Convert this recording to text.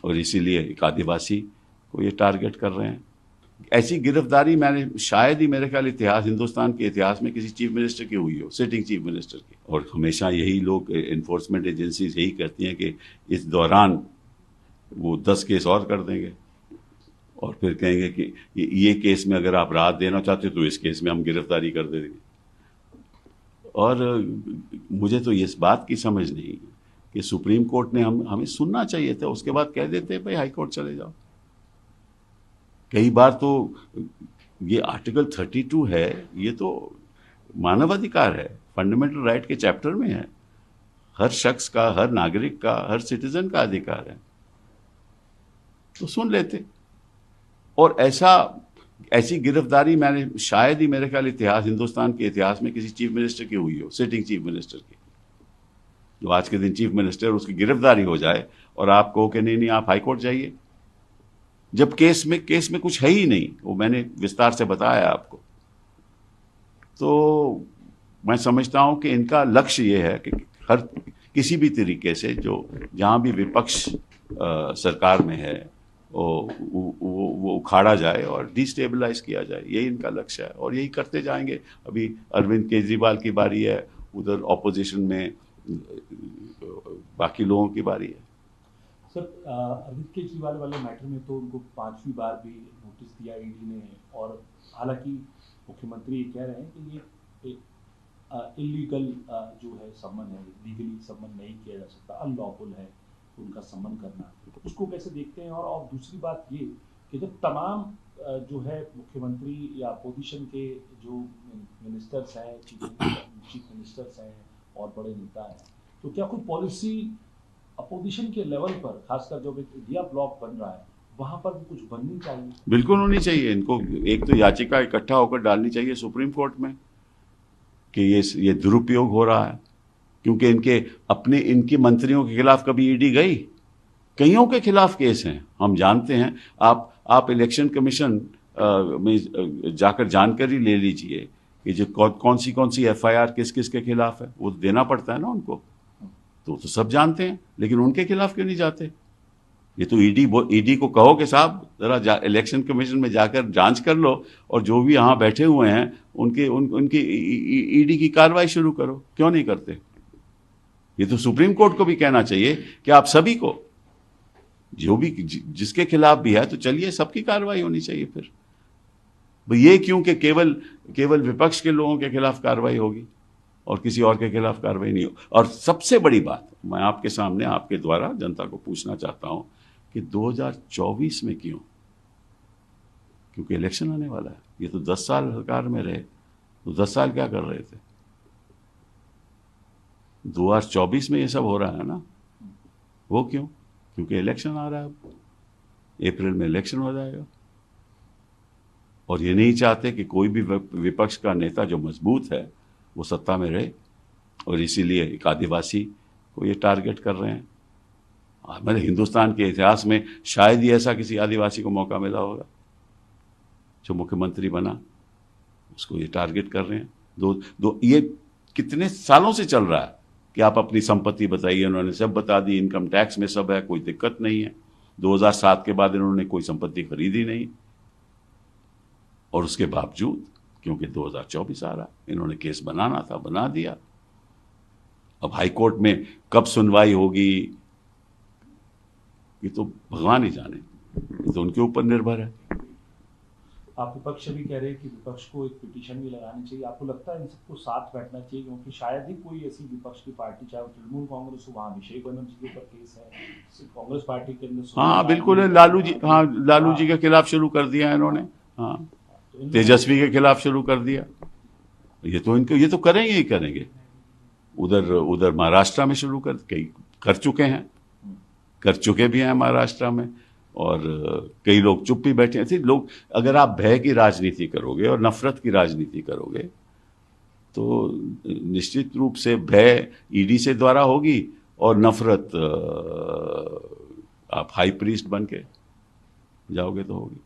और इसीलिए एक आदिवासी को ये टारगेट कर रहे हैं। ऐसी गिरफ्तारी मैंने शायद ही मेरे ख्याल हिंदुस्तान के इतिहास में किसी चीफ मिनिस्टर की हुई हो, सिटिंग चीफ मिनिस्टर की। और हमेशा यही लोग, इन्फोर्समेंट एजेंसीज यही कहती हैं कि इस दौरान वो 10 केस और कर देंगे और फिर कहेंगे कि ये केस में अगर आप राहत देना चाहते हो तो इस केस में हम गिरफ्तारी कर देंगे। और मुझे तो इस बात की समझ नहीं कि सुप्रीम कोर्ट ने हमें सुनना चाहिए था, उसके बाद कह देते भाई हाई कोर्ट चले जाओ। कई बार तो ये आर्टिकल 32 है, ये तो मानवाधिकार है, फंडामेंटल राइट के चैप्टर में है। हर शख्स का, हर नागरिक का, हर सिटीजन का अधिकार है, तो सुन लेते। और ऐसी गिरफ्तारी मैंने शायद ही मेरे ख्याल हिंदुस्तान के इतिहास में किसी चीफ मिनिस्टर की हुई हो, सिटिंग चीफ मिनिस्टर की। जो आज के दिन चीफ मिनिस्टर, उसकी गिरफ्तारी हो जाए और आप कहो कि नहीं आप हाई कोर्ट जाइए, जब केस में कुछ है ही नहीं। वो मैंने विस्तार से बताया आपको। तो मैं समझता हूं कि इनका लक्ष्य ये है कि हर किसी भी तरीके से जहां भी विपक्ष सरकार में है वो उखाड़ा जाए और डिस्टेबलाइज किया जाए, यही इनका लक्ष्य है और यही करते जाएंगे। अभी अरविंद केजरीवाल की बारी है, उधर ऑपोजिशन में बाकी लोगों की बारी है। सर, अरविंद केजरीवाल वाले मैटर में तो उनको 5वीं बार भी नोटिस दिया ईडी ने, और हालांकि मुख्यमंत्री कह रहे हैं कि ये इलीगल जो है समन है, लीगली समन नहीं किया जा सकता, अनलॉफुल है उनका समन करना। उसको कैसे देखते हैं? और दूसरी बात ये कि जब तमाम जो है मुख्यमंत्री या अपोजिशन के जो मिनिस्टर्स हैं, चीफ मिनिस्टर्स हैं और बड़े नेता हैं, तो क्या कोई पॉलिसी अपोजिशन के लेवल पर, खासकर जो इंडिया ब्लॉक बन रहा है वहां पर भी कुछ बननी चाहिए? बिल्कुल होनी चाहिए। इनको एक तो याचिका इकट्ठा होकर डालनी चाहिए सुप्रीम कोर्ट में कि ये दुरुपयोग हो रहा है, क्योंकि इनके मंत्रियों के खिलाफ कभी ईडी गई? कईयों के खिलाफ केस हैं, हम जानते हैं। आप इलेक्शन कमीशन में जाकर जानकारी ले लीजिए कि जो कौन सी एफआईआर किस किस के खिलाफ है, वो देना पड़ता है ना उनको, तो सब जानते हैं। लेकिन उनके खिलाफ क्यों नहीं जाते? ये तो ईडी को कहो कि साहब जरा इलेक्शन कमीशन में जाकर जांच कर लो और जो भी यहाँ बैठे हुए हैं उनकी ईडी की कार्रवाई शुरू करो। क्यों नहीं करते? ये तो सुप्रीम कोर्ट को भी कहना चाहिए कि आप सभी को, जो भी जिसके खिलाफ भी है, तो चलिए सबकी कार्रवाई होनी चाहिए। फिर ये क्यों कि केवल विपक्ष के लोगों के खिलाफ कार्रवाई होगी और किसी और के खिलाफ कार्रवाई नहीं हो। और सबसे बड़ी बात मैं आपके सामने, आपके द्वारा जनता को पूछना चाहता हूं कि 2024 में क्यों? क्योंकि इलेक्शन आने वाला है। ये तो 10 साल सरकार में रहे, तो 10 साल क्या कर रहे थे? 2024 में ये सब हो रहा है ना। वो क्यों? क्योंकि इलेक्शन आ रहा है। अब अप्रैल में इलेक्शन हो जाएगा और ये नहीं चाहते कि कोई भी विपक्ष का नेता जो मजबूत है वो सत्ता में रहे, और इसीलिए एक आदिवासी को ये टारगेट कर रहे हैं। मतलब हिंदुस्तान के इतिहास में शायद ही ऐसा किसी आदिवासी को मौका मिला होगा जो मुख्यमंत्री बना, उसको ये टारगेट कर रहे हैं। ये कितने सालों से चल रहा है कि आप अपनी संपत्ति बताइए, उन्होंने सब बता दी, इनकम टैक्स में सब है, कोई दिक्कत नहीं है। 2007 के बाद इन्होंने कोई संपत्ति खरीदी नहीं, और उसके बावजूद क्योंकि 2024 आ रहा, इन्होंने केस बनाना था, बना दिया। अब हाई कोर्ट में कब सुनवाई होगी ये तो भगवान ही जाने, ये तो उनके ऊपर निर्भर है। आप विपक्ष भी कह रहे हैं कि विपक्ष को एक पिटीशन भी लगानी चाहिए। आपको लगता है इन सबको साथ बैठना चाहिए? क्योंकि शायद ही कोई ऐसी विपक्ष की पार्टी, चाहे तृणमूल कांग्रेस हो, वहाँ अभिषेक बनर्जी के ऊपर केस है, कांग्रेस पार्टी के अंदर। हाँ बिल्कुल है, लालू जी के खिलाफ शुरू कर दिया है इन्होंने। हाँ, तेजस्वी के खिलाफ शुरू कर दिया। ये तो करेंगे ही करेंगे। उधर महाराष्ट्र में शुरू कर चुके हैं, कर चुके भी हैं महाराष्ट्र में, और कई लोग चुप भी बैठे हैं। लोग, अगर आप भय की राजनीति करोगे और नफरत की राजनीति करोगे तो निश्चित रूप से भय ईडी से द्वारा होगी और नफरत आप हाई प्रीस्ट बन के जाओगे तो होगी।